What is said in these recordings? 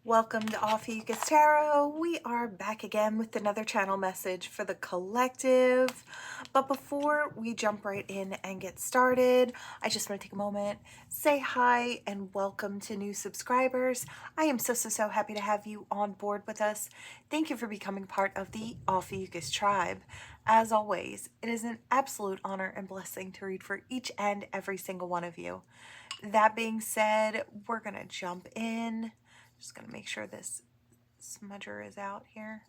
Welcome to Ophiuchus Tarot. We are back again with another channel message for the collective. But before we jump right in and get started, I just want to take a moment, say hi, and welcome to new subscribers. I am so happy to have you on board with us. Thank you for becoming part of the Ophiuchus tribe. As always, it is an absolute honor and blessing to read for each and every single one of you. That being said, we're going to jump in. Just going to make sure this smudger is out here.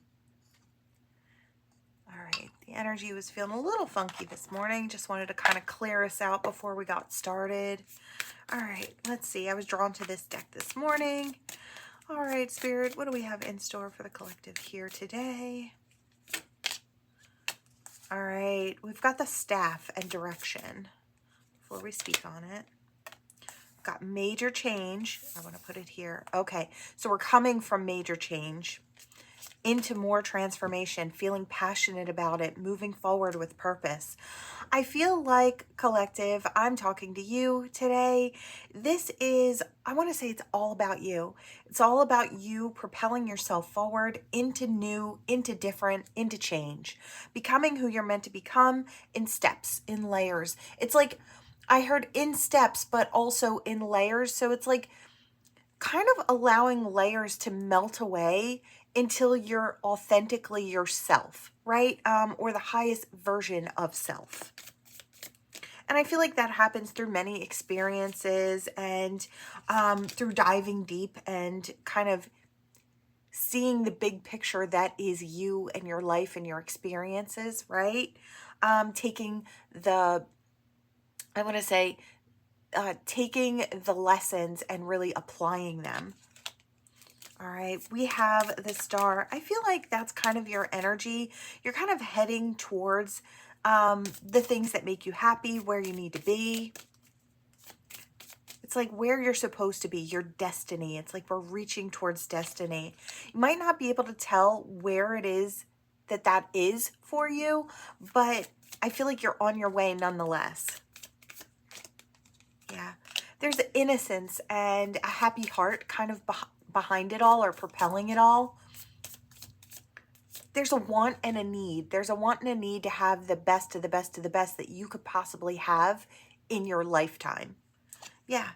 All right, the energy was feeling a little funky this morning. Just wanted to kind of clear us out before we got started. All right, let's see. I was drawn to this deck this morning. All right, Spirit, what do we have in store for the collective here today? All right, we've got the staff and direction before we speak on it. Got major change. I want to put it here. Okay, so we're coming from major change into more transformation, feeling passionate about it, moving forward with purpose. I feel like, collective, I'm talking to you today. This is, I want to say it's all about you. It's all about you propelling yourself forward into new, into different, into change. Becoming who you're meant to become in steps, in layers. It's like, I heard in steps, but also in layers. So it's like kind of allowing layers to melt away until you're authentically yourself, right? Or the highest version of self. And I feel like that happens through many experiences and through diving deep and kind of seeing the big picture that is you and your life and your experiences, right? Taking the, I want to say, taking the lessons and really applying them. All right, we have the star. I feel like that's kind of your energy. You're kind of heading towards the things that make you happy, where you need to be. It's like where you're supposed to be, your destiny. It's like we're reaching towards destiny. You might not be able to tell where it is that is for you, but I feel like you're on your way nonetheless. Yeah, there's innocence and a happy heart kind of behind it all, or propelling it all. There's a want and a need. There's a want and a need to have the best of the best of the best that you could possibly have in your lifetime. Yeah.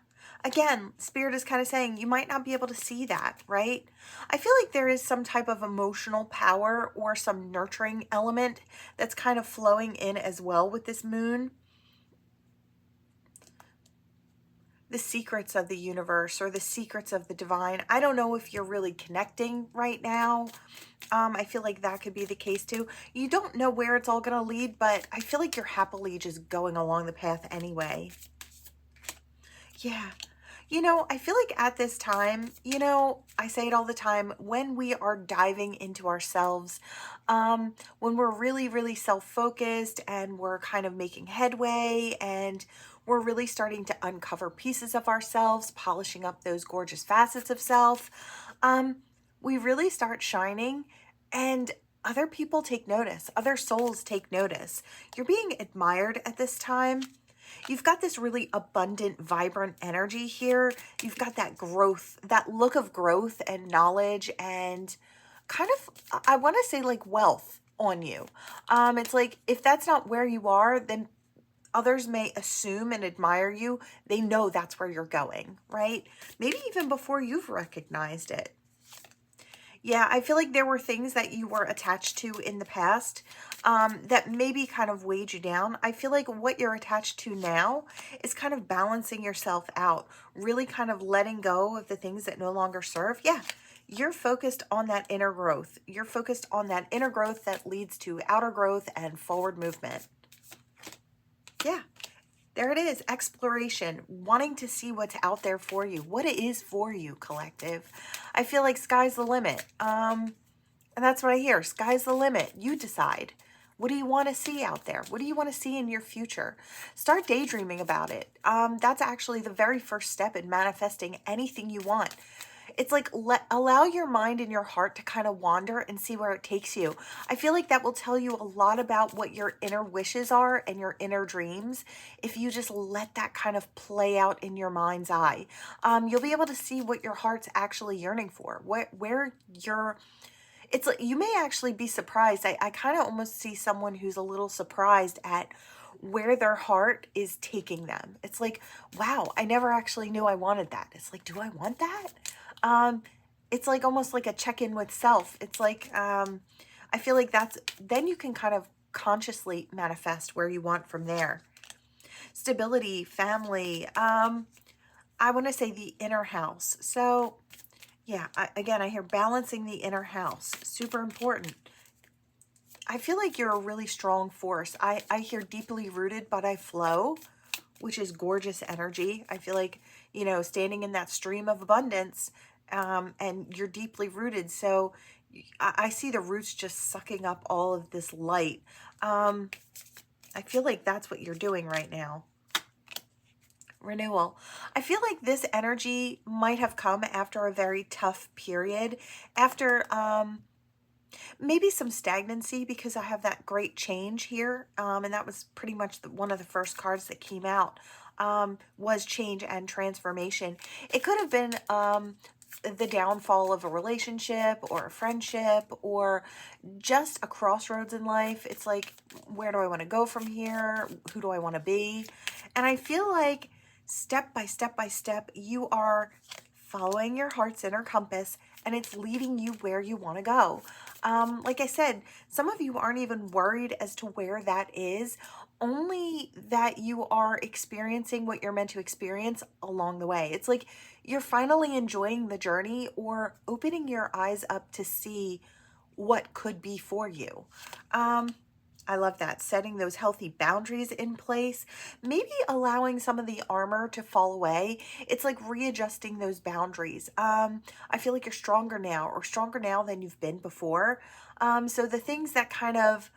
Again, Spirit is kind of saying you might not be able to see that, right? I feel like there is some type of emotional power or some nurturing element that's kind of flowing in as well with this moon. The secrets of the universe or the secrets of the divine. I don't know if you're really connecting right now. I feel like that could be the case too. You don't know where it's all going to lead, but I feel like you're happily just going along the path anyway. Yeah. You know, I feel like at this time, you know, I say it all the time, when we are diving into ourselves, when we're really self-focused and we're kind of making headway and we're really starting to uncover pieces of ourselves, polishing up those gorgeous facets of self, we really start shining and other people take notice. Other souls take notice. You're being admired at this time. You've got this really abundant, vibrant energy here. You've got that growth, that look of growth and knowledge and kind of, I want to say like wealth on you. It's like, if that's not where you are, then others may assume and admire you. They know that's where you're going, right? Maybe even before you've recognized it. Yeah, I feel like there were things that you were attached to in the past that maybe kind of weighed you down. I feel like what you're attached to now is kind of balancing yourself out, really kind of letting go of the things that no longer serve. Yeah, you're focused on that inner growth. You're focused on that inner growth that leads to outer growth and forward movement. Yeah. There it is, exploration, wanting to see what's out there for you, what it is for you, collective. I feel like sky's the limit. And that's what I hear, sky's the limit. You decide. What do you want to see out there? What do you want to see in your future? Start daydreaming about it. That's actually the very first step in manifesting anything you want. It's like allow your mind and your heart to kind of wander and see where it takes you. I feel like that will tell you a lot about what your inner wishes are and your inner dreams if you just let that kind of play out in your mind's eye. You'll be able to see what your heart's actually yearning for, where your it's like you may actually be surprised. I kind of almost see someone who's a little surprised at where their heart is taking them. It's like, wow, I never actually knew I wanted that. It's like, do I want that? Um, it's like almost like a check-in with self. It's like, I feel like then you can kind of consciously manifest where you want from there. Stability, family, I want to say the inner house. So yeah, again, I hear balancing the inner house, super important. I feel like you're a really strong force. I hear deeply rooted, but I flow, which is gorgeous energy. I feel like, standing in that stream of abundance, and you're deeply rooted. So I see the roots just sucking up all of this light. I feel like that's what you're doing right now. Renewal. I feel like this energy might have come after a very tough period, after maybe some stagnancy, because I have that great change here, and that was pretty much one of the first cards that came out, was change and transformation. It could have been the downfall of a relationship or a friendship or just a crossroads in life. It's like, where do I want to go from here? Who do I want to be? And I feel like step by step by step, you are following your heart's inner compass, and it's leading you where you want to go. Like I said, some of you aren't even worried as to where that is, only that you are experiencing what you're meant to experience along the way. It's like you're finally enjoying the journey or opening your eyes up to see what could be for you. I love that. Setting those healthy boundaries in place, maybe allowing some of the armor to fall away. It's like readjusting those boundaries. I feel like you're stronger now, or stronger now than you've been before. So the things that kind of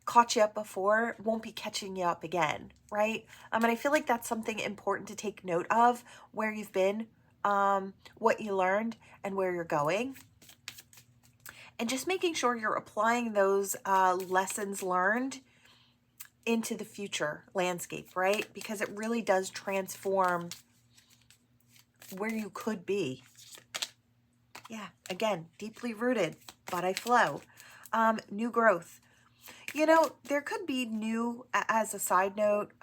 caught you up before won't be catching you up again, right? And I feel like that's something important to take note of, where you've been, what you learned, and where you're going. And just making sure you're applying those lessons learned into the future landscape, right? Because it really does transform where you could be. Yeah, again, deeply rooted, but I flow. New growth. There could be new, as a side note,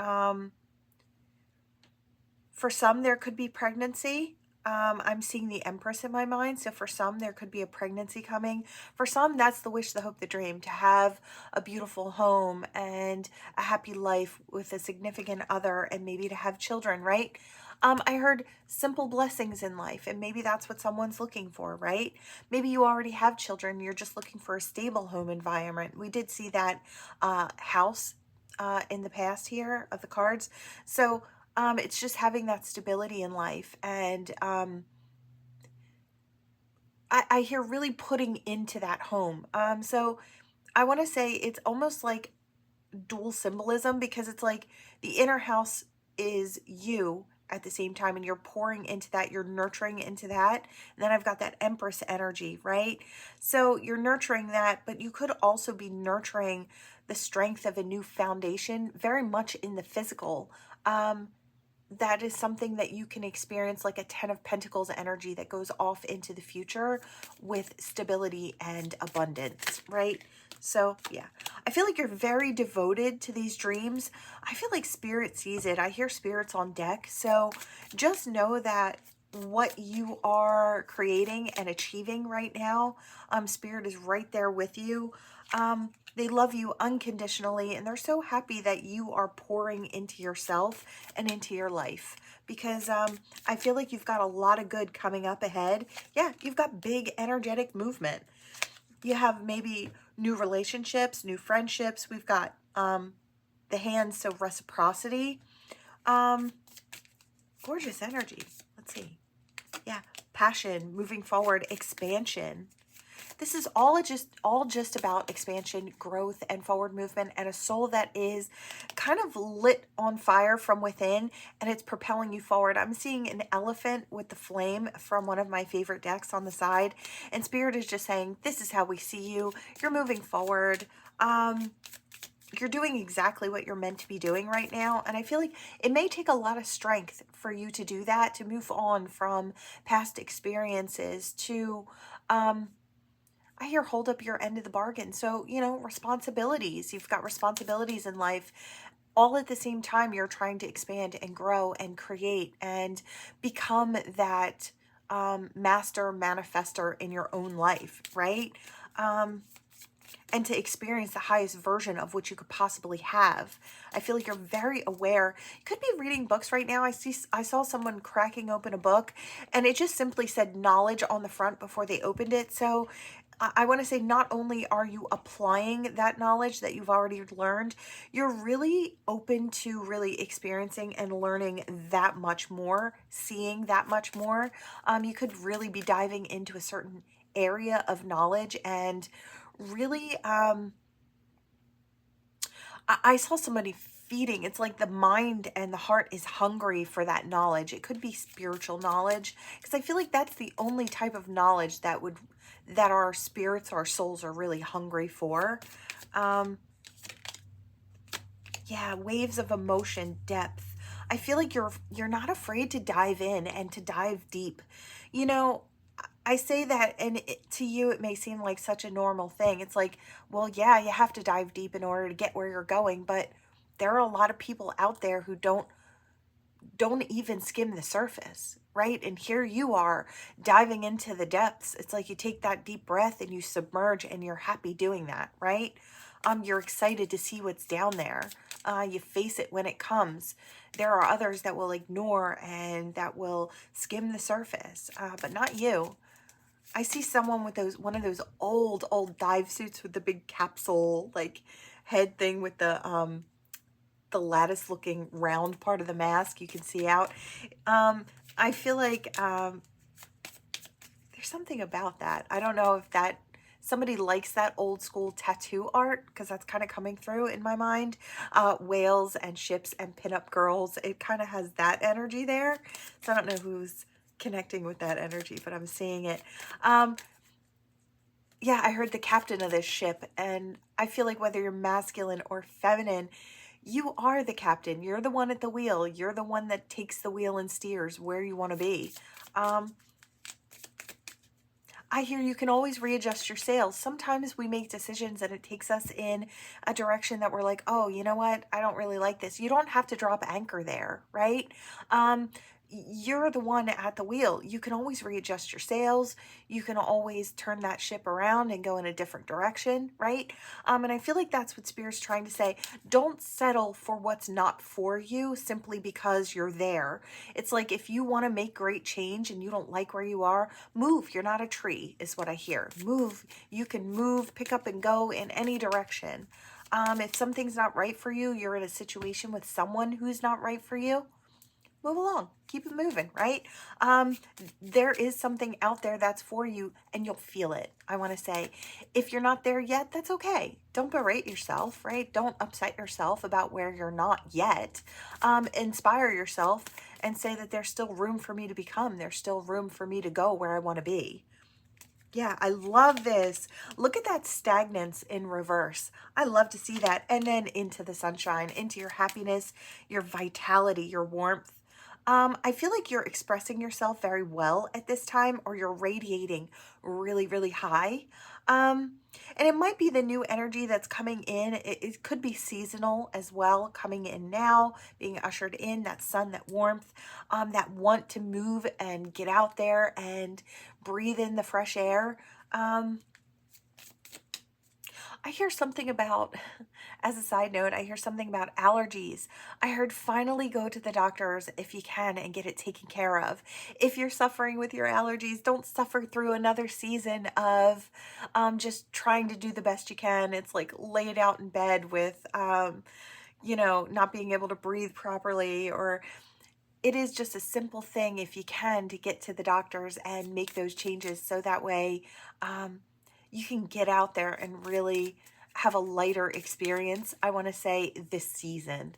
for some, there could be pregnancy. I'm seeing the Empress in my mind. So for some, there could be a pregnancy coming. For some, that's the wish, the hope, the dream, to have a beautiful home and a happy life with a significant other, and maybe to have children, right? I heard simple blessings in life, and maybe that's what someone's looking for, right? Maybe you already have children. You're just looking for a stable home environment. We did see that house in the past here of the cards. So it's just having that stability in life. And I hear really putting into that home. So I want to say it's almost like dual symbolism, because it's like the inner house is you at the same time, and you're pouring into that, you're nurturing into that. And then I've got that Empress energy, right? So you're nurturing that, but you could also be nurturing the strength of a new foundation, very much in the physical. That is something that you can experience, like a 10 of Pentacles energy that goes off into the future with stability and abundance, right? So yeah, I feel like you're very devoted to these dreams. I feel like Spirit sees it. I hear spirits on deck. So just know that what you are creating and achieving right now, Spirit is right there with you. They love you unconditionally, and they're so happy that you are pouring into yourself and into your life, because I feel like you've got a lot of good coming up ahead. Yeah, you've got big energetic movement. You have maybe new relationships, new friendships. We've got the hands, so reciprocity. Gorgeous energy. Let's see. Yeah, passion, moving forward, expansion. This is all just about expansion, growth, and forward movement, and a soul that is kind of lit on fire from within, and it's propelling you forward. I'm seeing an elephant with the flame from one of my favorite decks on the side, and Spirit is just saying, this is how we see you. You're moving forward. You're doing exactly what you're meant to be doing right now. And I feel like it may take a lot of strength for you to do that, to move on from past experiences to, I hear hold up your end of the bargain. So, you know, responsibilities. You've got responsibilities in life. All at the same time, you're trying to expand and grow and create and become that master manifester in your own life, right? And to experience the highest version of what you could possibly have. I feel like you're very aware. You could be reading books right now. I saw someone cracking open a book, and it just simply said knowledge on the front before they opened it. So I want to say, not only are you applying that knowledge that you've already learned, you're really open to really experiencing and learning that much more, seeing that much more. You could really be diving into a certain area of knowledge and really, I saw somebody feeding. It's like the mind and the heart is hungry for that knowledge. It could be spiritual knowledge, because I feel like that's the only type of knowledge that our spirits, our souls are really hungry for. Yeah, waves of emotion, depth. I feel like you're not afraid to dive in and to dive deep. You know, I say that, and to you, it may seem like such a normal thing. It's like, well, yeah, you have to dive deep in order to get where you're going, but there are a lot of people out there who don't even skim the surface, right? And here you are diving into the depths. It's like you take that deep breath and you submerge, and you're happy doing that, right? You're excited to see what's down there. You face it when it comes. There are others that will ignore and that will skim the surface, but not you. I see someone with one of those old dive suits with the big capsule like head thing with the lattice looking round part of the mask you can see out. I feel like there's something about that. I don't know if that somebody likes that old school tattoo art, because that's kind of coming through in my mind. Whales and ships and pinup girls. It kind of has that energy there. So I don't know who's connecting with that energy, but I'm seeing it. Yeah, I heard the captain of this ship, and I feel like whether you're masculine or feminine, you are the captain. You're the one at the wheel. You're the one that takes the wheel and steers where you want to be. I hear you can always readjust your sails. Sometimes we make decisions and it takes us in a direction that we're like, oh, you know what? I don't really like this. You don't have to drop anchor there, right? You're the one at the wheel. You can always readjust your sails. You can always turn that ship around and go in a different direction, right? And I feel like that's what Spirit's trying to say. Don't settle for what's not for you simply because you're there. It's like, if you want to make great change and you don't like where you are, move. You're not a tree, is what I hear. Move. You can move, pick up and go in any direction. If something's not right for you, you're in a situation with someone who's not right for you, move along, keep it moving, right? There is something out there that's for you, and you'll feel it. I want to say, if you're not there yet, that's okay. Don't berate yourself, right? Don't upset yourself about where you're not yet. Inspire yourself and say that there's still room for me to become. There's still room for me to go where I want to be. Yeah, I love this. Look at that stagnance in reverse. I love to see that. And then into the sunshine, into your happiness, your vitality, your warmth. I feel like you're expressing yourself very well at this time, or you're radiating really, really high. And it might be the new energy that's coming in. It could be seasonal as well, coming in now, being ushered in, that sun, that warmth, that want to move and get out there and breathe in the fresh air. I hear something about, as a side note, I hear something about allergies. I heard finally go to the doctors if you can and get it taken care of. If you're suffering with your allergies, don't suffer through another season of just trying to do the best you can. It's like laid out in bed with, you know, not being able to breathe properly, or it is just a simple thing if you can to get to the doctors and make those changes, so that way you can get out there and really have a lighter experience, I want to say, this season.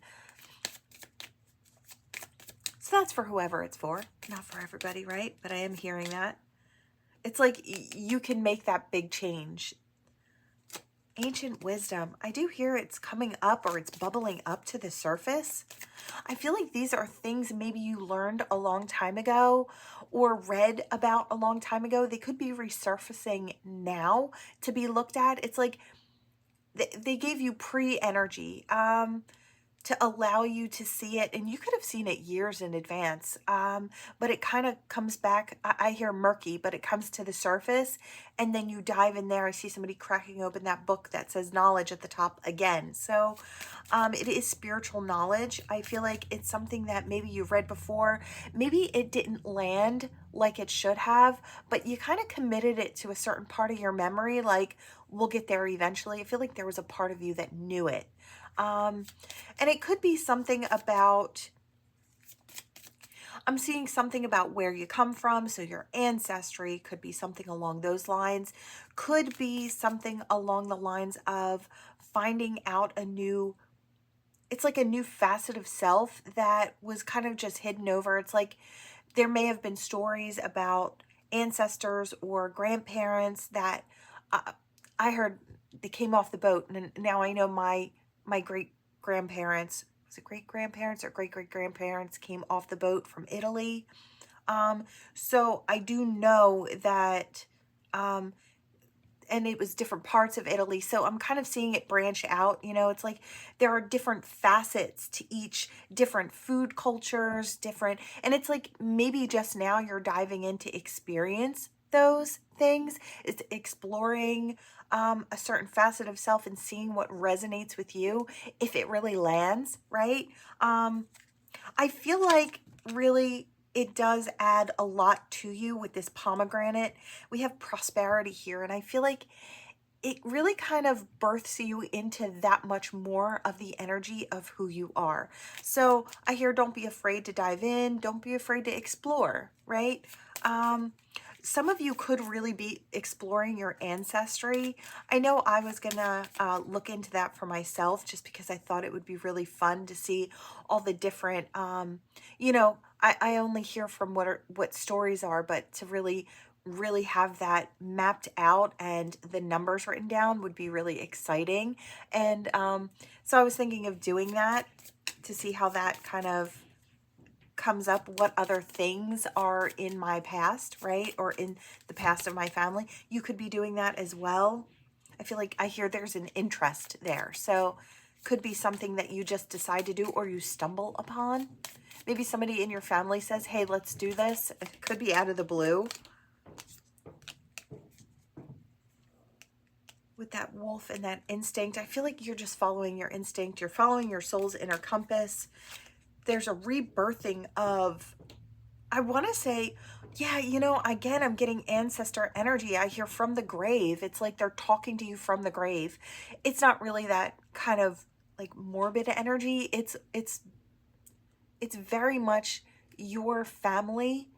So that's for whoever it's for, not for everybody, right? But I am hearing that. It's like you can make that big change. Ancient wisdom. I do hear it's coming up, or it's bubbling up to the surface. I feel like these are things maybe you learned a long time ago or read about a long time ago. They could be resurfacing now to be looked at. It's like they gave you pre-energy. To allow you to see it, and you could have seen it years in advance, but it kind of comes back. I hear murky, but it comes to the surface, and then you dive in there. I see somebody cracking open that book that says knowledge at the top again. So it is spiritual knowledge. I feel like it's something that maybe you've read before. Maybe it didn't land like it should have, but you kind of committed it to a certain part of your memory, like, we'll get there eventually. I feel like there was a part of you that knew it. And it could be something about, I'm seeing something about where you come from. So your ancestry could be something along those lines, could be something along the lines of finding out a new, it's like a new facet of self that was kind of just hidden over. It's like there may have been stories about ancestors or grandparents that I heard they came off the boat, and now I know my great grandparents, was it great grandparents or great great grandparents, came off the boat from Italy. So I do know that, and it was different parts of Italy. So I'm kind of seeing it branch out. You know, it's like there are different facets to each, different food cultures, different, and it's like maybe just now you're diving into experience those things. It's exploring a certain facet of self and seeing what resonates with you, if it really lands, right? I feel like really it does add a lot to you with this pomegranate. We have prosperity here, and I feel like it really kind of births you into that much more of the energy of who you are. So I hear, don't be afraid to dive in. Don't be afraid to explore, right? Some of you could really be exploring your ancestry. I know I was gonna look into that for myself, just because I thought it would be really fun to see all the different, you know, I only hear from what stories are, but to really have that mapped out and the numbers written down would be really exciting. And so I was thinking of doing that to see how that kind of comes up, what other things are in my past, right? Or in the past of my family. You could be doing that as well. I feel like I hear there's an interest there. So could be something that you just decide to do or you stumble upon. Maybe somebody in your family says, hey, let's do this. It could be out of the blue. With that wolf and that instinct, I feel like you're just following your instinct. You're following your soul's inner compass. There's a rebirthing of, I want to say, yeah, you know, again, I'm getting ancestor energy. I hear from the grave. It's like they're talking to you from the grave. It's not really that kind of like morbid energy. It's very much your family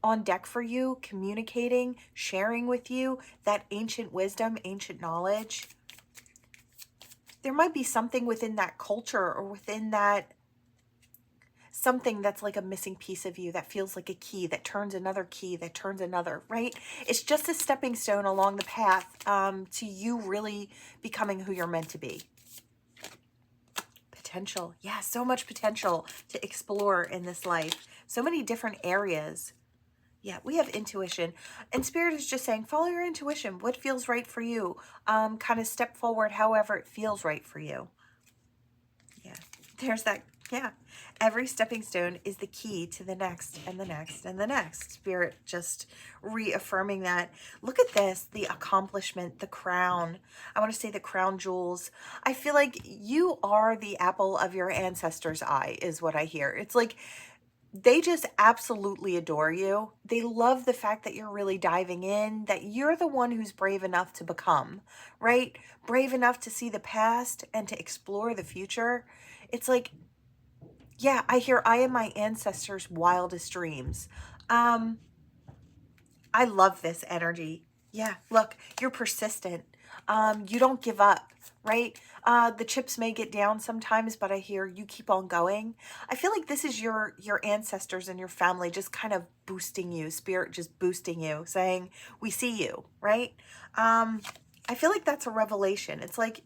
on deck for you, communicating, sharing with you that ancient wisdom, ancient knowledge. There might be something within that culture or within that, something that's like a missing piece of you that feels like a key that turns another key that turns another, right? It's just a stepping stone along the path to you really becoming who you're meant to be. Potential. Yeah, so much potential to explore in this life. So many different areas. Yeah, we have intuition. And Spirit is just saying, follow your intuition. What feels right for you? Kind of step forward however it feels right for you. Yeah, there's that. Yeah, every stepping stone is the key to the next and the next and the next. Spirit just reaffirming that. Look at this, the accomplishment, the crown. I want to say the crown jewels. I feel like you are the apple of your ancestors' eye is what I hear. It's like they just absolutely adore you. They love the fact that you're really diving in, that you're the one who's brave enough to become, right? Brave enough to see the past and to explore the future. It's like, yeah, I hear I am my ancestors' wildest dreams. I love this energy. Yeah, look, you're persistent. You don't give up, right? The chips may get down sometimes, but I hear you keep on going. I feel like this is your ancestors and your family just kind of boosting you, spirit just boosting you, saying, "We see you," right? I feel like that's a revelation. It's like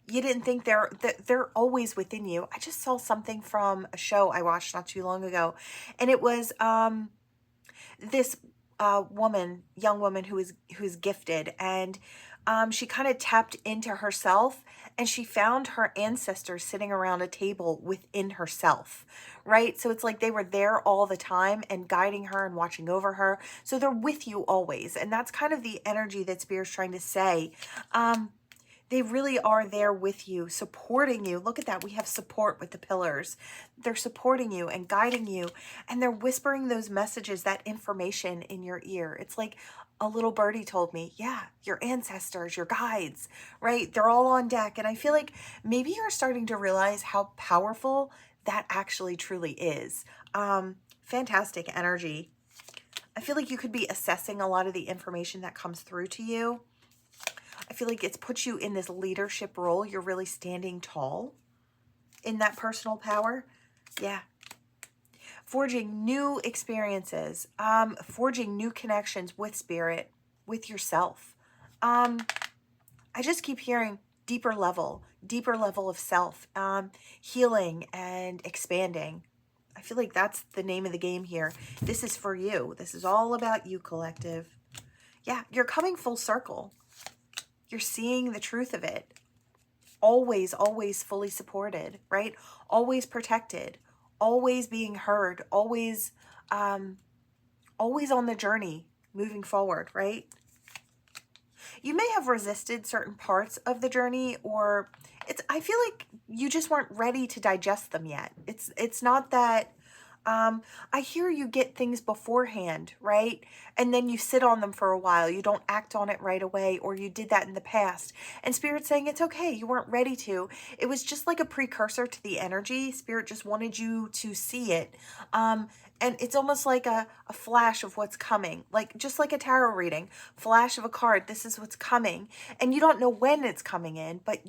you didn't think they're always within you. I just saw something from a show I watched not too long ago, and it was this young woman who's gifted, and she kind of tapped into herself, and she found her ancestors sitting around a table within herself, right? So it's like they were there all the time and guiding her and watching over her. So they're with you always, and that's kind of the energy that Spirit's trying to say. They really are there with you, supporting you. Look at that. We have support with the pillars. They're supporting you and guiding you, and they're whispering those messages, that information in your ear. It's like a little birdie told me, yeah, your ancestors, your guides, right? They're all on deck. And I feel like maybe you're starting to realize how powerful that actually truly is. Fantastic energy. I feel like you could be assessing a lot of the information that comes through to you. I feel like it's put you in this leadership role. You're really standing tall in that personal power. Yeah. Forging new experiences, forging new connections with spirit, with yourself. I just keep hearing deeper level of self, healing and expanding. I feel like that's the name of the game here. This is for you. This is all about you, collective. Yeah, you're coming full circle. You're seeing the truth of it. Always, always fully supported, right? Always protected, always being heard, always on the journey, moving forward, right? You may have resisted certain parts of the journey, or I feel like you just weren't ready to digest them yet. It's not that I hear you get things beforehand, right? And then you sit on them for a while. You don't act on it right away, or you did that in the past. And Spirit's saying it's okay. You weren't ready to. It was just like a precursor to the energy. Spirit just wanted you to see it. And it's almost like a flash of what's coming, like just like a tarot reading, flash of a card. This is what's coming. And you don't know when it's coming in, but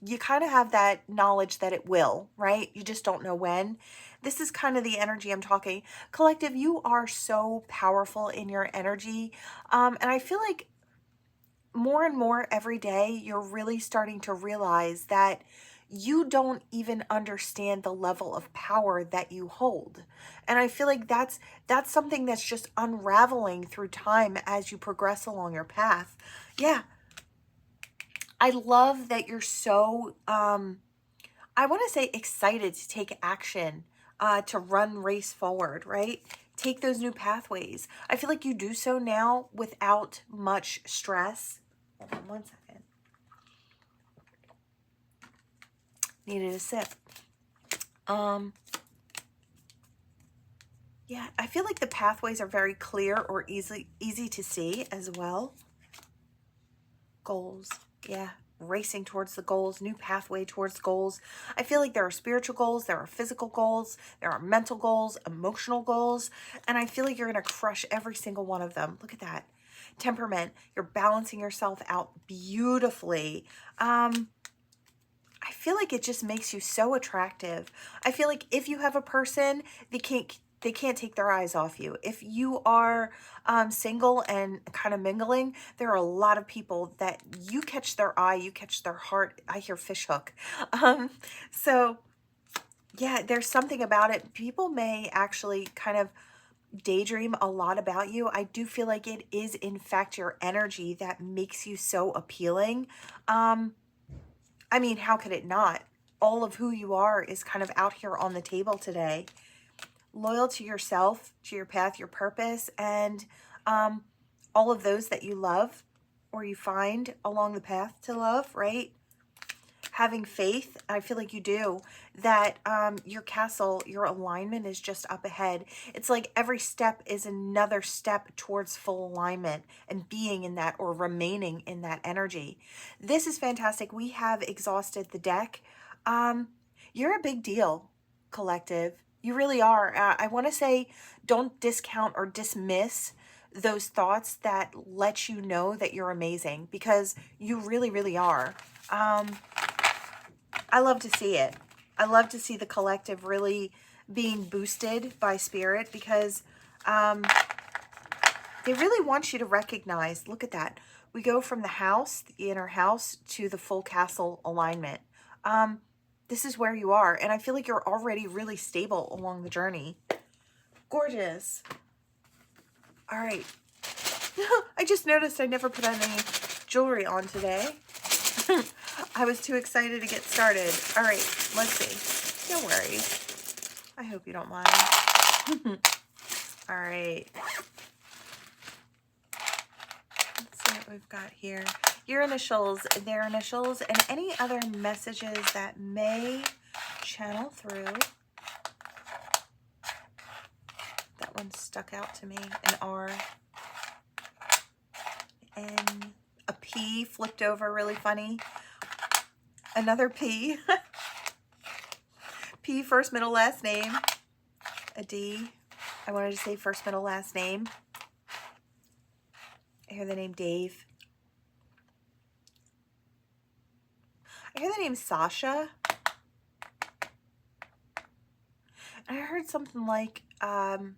you kind of have that knowledge that it will, right? You just don't know when. This is kind of the energy I'm talking. Collective, you are so powerful in your energy. And I feel like more and more every day, you're really starting to realize that you don't even understand the level of power that you hold. And I feel like that's something that's just unraveling through time as you progress along your path. Yeah. I love that you're so, I want to say excited to take action, to race forward, right? Take those new pathways. I feel like you do so now without much stress. Hold on one second. Needed a sip. Yeah, I feel like the pathways are very clear or easy to see as well. Goals. Yeah. Racing towards the goals, new pathway towards goals. I feel like there are spiritual goals, there are physical goals, there are mental goals, emotional goals, and I feel like you're going to crush every single one of them. Look at that. Temperament, you're balancing yourself out beautifully. I feel like it just makes you so attractive. I feel like if you have a person, they can't take their eyes off you. If you are single and kind of mingling, there are a lot of people that you catch their eye, you catch their heart. I hear fishhook. So yeah, there's something about it. People may actually kind of daydream a lot about you. I do feel like it is in fact your energy that makes you so appealing. I mean, how could it not? All of who you are is kind of out here on the table today. Loyal to yourself, to your path, your purpose, and all of those that you love or you find along the path to love, right? Having faith, I feel like you do, that your castle, your alignment is just up ahead. It's like every step is another step towards full alignment and being in that or remaining in that energy. This is fantastic. We have exhausted the deck. You're a big deal, collective. You really are. I want to say don't discount or dismiss those thoughts that let you know that you're amazing, because you really, really are. I love to see it. I love to see the collective really being boosted by spirit, because they really want you to recognize, look at that. We go from the house, the inner house, to the full castle alignment. This is where you are. And I feel like you're already really stable along the journey. Gorgeous. All right. I just noticed I never put any jewelry on today. I was too excited to get started. All right, let's see. No worries. I hope you don't mind. All right. Let's see what we've got here. Your initials, their initials, and any other messages that may channel through. That one stuck out to me. An R. And a P flipped over, really funny. Another P. P, first, middle, last name. A D. I wanted to say first, middle, last name. I hear the name Dave. I hear the name Sasha. And I heard something like, sounded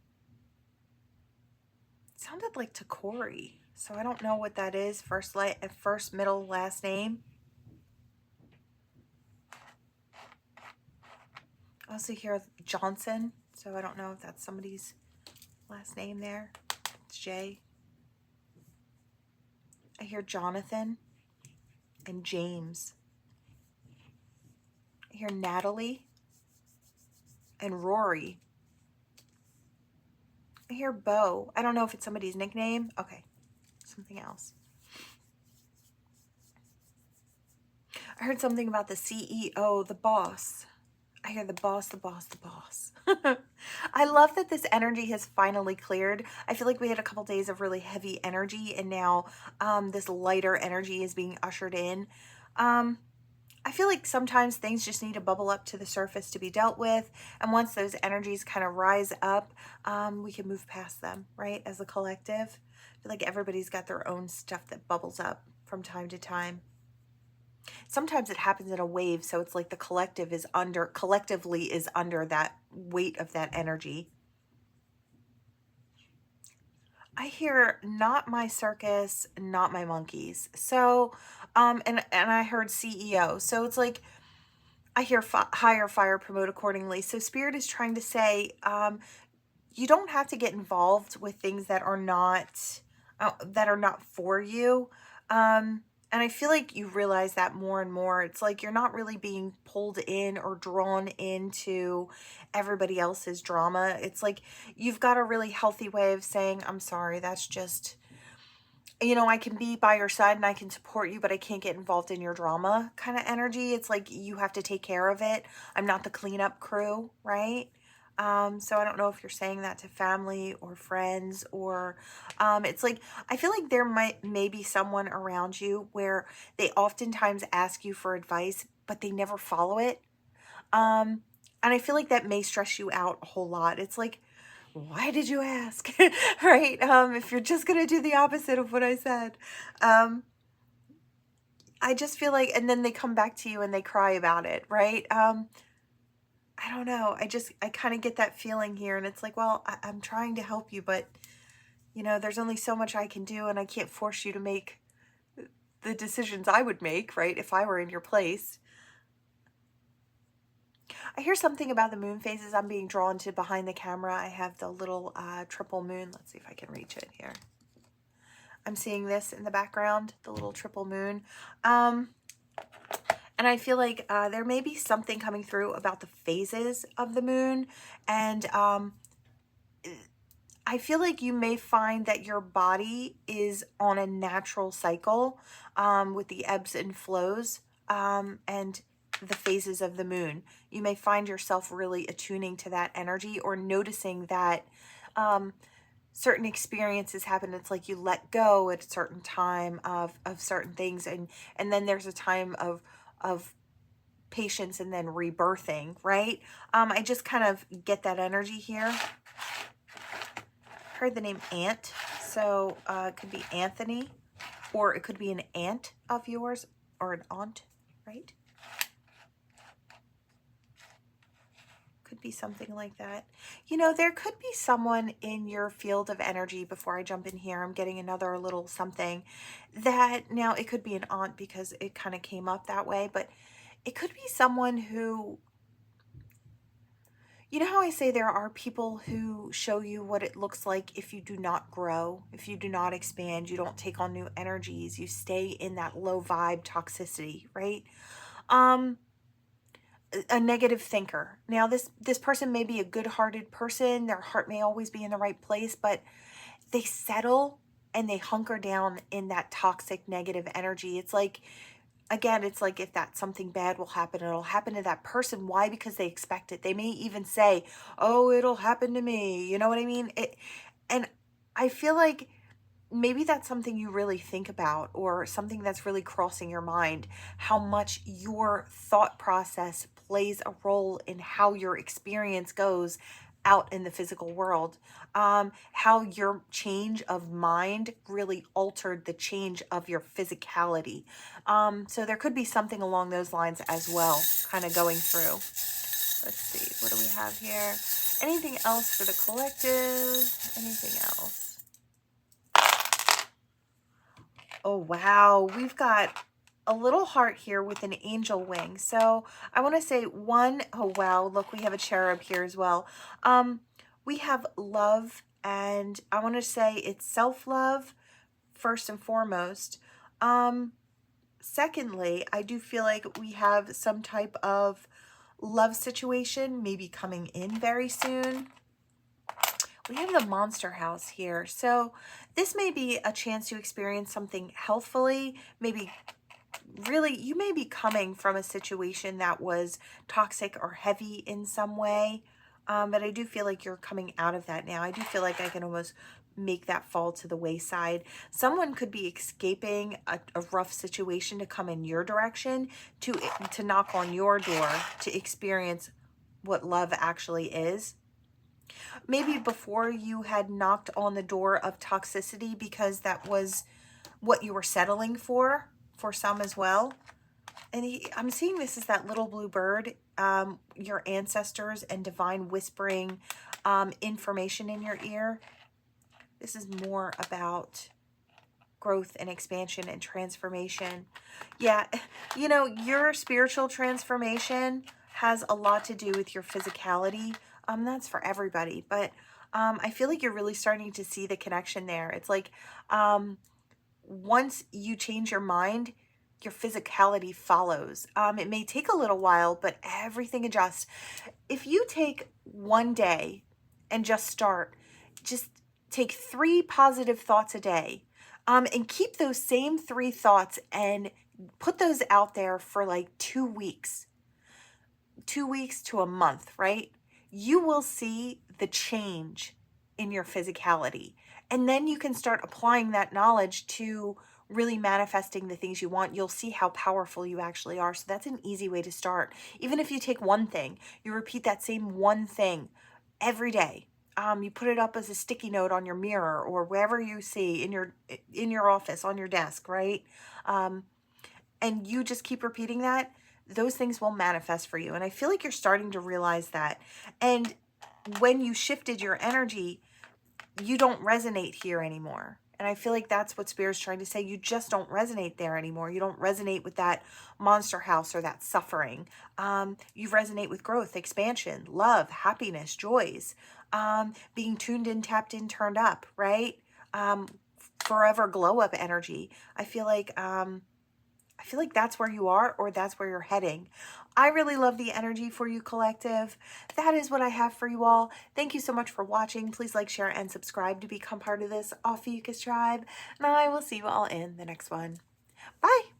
like Takori. So I don't know what that is. First, middle, last name. I also hear Johnson. So I don't know if that's somebody's last name there. It's J. I hear Jonathan and James. I hear Natalie and Rory. I hear Bo. I don't know if it's somebody's nickname. Okay, something else. I heard something about the CEO, the boss. I hear the boss, the boss, the boss. I love that this energy has finally cleared. I feel like we had a couple days of really heavy energy, and now this lighter energy is being ushered in. I feel like sometimes things just need to bubble up to the surface to be dealt with. And once those energies kind of rise up, we can move past them, right? As a collective. I feel like everybody's got their own stuff that bubbles up from time to time. Sometimes it happens in a wave, so it's like the collectively is under that weight of that energy. I hear not my circus, not my monkeys. So, and I heard CEO. So it's like, I hear hire, fire, promote accordingly. So Spirit is trying to say, you don't have to get involved with things that are not for you. And I feel like you realize that more and more. It's like you're not really being pulled in or drawn into everybody else's drama. It's like you've got a really healthy way of saying, I'm sorry, that's just, I can be by your side and I can support you, but I can't get involved in your drama kind of energy. It's like you have to take care of it. I'm not the cleanup crew, right? So I don't know if you're saying that to family or friends, or it's like, I feel like there may be someone around you where they oftentimes ask you for advice, but they never follow it. And I feel like that may stress you out a whole lot. It's like, why did you ask? Right? If you're just going to do the opposite of what I said. I just feel like, and then they come back to you and they cry about it, right? I don't know. I kind of get that feeling here, and it's like, well, I'm trying to help you, but there's only so much I can do, and I can't force you to make the decisions I would make, right? If I were in your place. I hear something about the moon phases. I'm being drawn to behind the camera. I have the little triple moon. Let's see if I can reach it here. I'm seeing this in the background, the little triple moon. And I feel like there may be something coming through about the phases of the moon. And I feel like you may find that your body is on a natural cycle with the ebbs and flows and the phases of the moon. You may find yourself really attuning to that energy, or noticing that certain experiences happen. It's like you let go at a certain time of certain things, and then there's a time of patience and then rebirthing, right? I just kind of get that energy here. Heard the name Ant, so it could be Anthony, or it could be an aunt of yours, or an aunt, right? Could be something like that. You know, there could be someone in your field of energy. Before I jump in here, I'm getting another little something that, now it could be an aunt because it kind of came up that way, but it could be someone who, you know how I say there are people who show you what it looks like if you do not grow, if you do not expand, you don't take on new energies, you stay in that low vibe toxicity, right? A negative thinker. Now this person may be a good-hearted person, their heart may always be in the right place, but they settle and they hunker down in that toxic negative energy. It's like, again, it's like if that something bad will happen, it'll happen to that person. Why? Because they expect it. They may even say, oh, it'll happen to me. You know what I mean? And I feel like maybe that's something you really think about, or something that's really crossing your mind, how much your thought process plays a role in how your experience goes out in the physical world, how your change of mind really altered the change of your physicality. So there could be something along those lines as well, kind of going through. Let's see, what do we have here? Anything else for the collective? Anything else? Oh, wow. We've got a little heart here with an angel wing. So I want to say one, oh, wow. Look, we have a cherub here as well. We have love, and I want to say it's self-love first and foremost. Secondly, I do feel like we have some type of love situation maybe coming in very soon. We have the monster house here. So this may be a chance to experience something healthfully. Maybe really, you may be coming from a situation that was toxic or heavy in some way. But I do feel like you're coming out of that now. I do feel like I can almost make that fall to the wayside. Someone could be escaping a rough situation to come in your direction, to knock on your door, to experience what love actually is. Maybe before you had knocked on the door of toxicity because that was what you were settling for some as well. And I'm seeing this as that little blue bird, your ancestors and divine whispering information in your ear. This is more about growth and expansion and transformation. Yeah, you know, your spiritual transformation has a lot to do with your physicality. That's for everybody, but I feel like you're really starting to see the connection there. It's like once you change your mind, your physicality follows. It may take a little while, but everything adjusts. If you take one day and just take 3 positive thoughts a day, and keep those same 3 thoughts and put those out there for like 2 weeks. 2 weeks to a month, right? You will see the change in your physicality. And then you can start applying that knowledge to really manifesting the things you want. You'll see how powerful you actually are. So that's an easy way to start. Even if you take one thing, you repeat that same one thing every day. You put it up as a sticky note on your mirror or wherever you see in your office, on your desk, right? And you just keep repeating that. Those things will manifest for you. And I feel like you're starting to realize that. And when you shifted your energy, you don't resonate here anymore. And I feel like that's what Spirit's trying to say. You just don't resonate there anymore. You don't resonate with that monster house or that suffering. You resonate with growth, expansion, love, happiness, joys, being tuned in, tapped in, turned up, right? Forever glow up energy. I feel like that's where you are, or that's where you're heading. I really love the energy for you, collective. That is what I have for you all. Thank you so much for watching. Please like, share, and subscribe to become part of this Ophiuchus tribe. And I will see you all in the next one. Bye.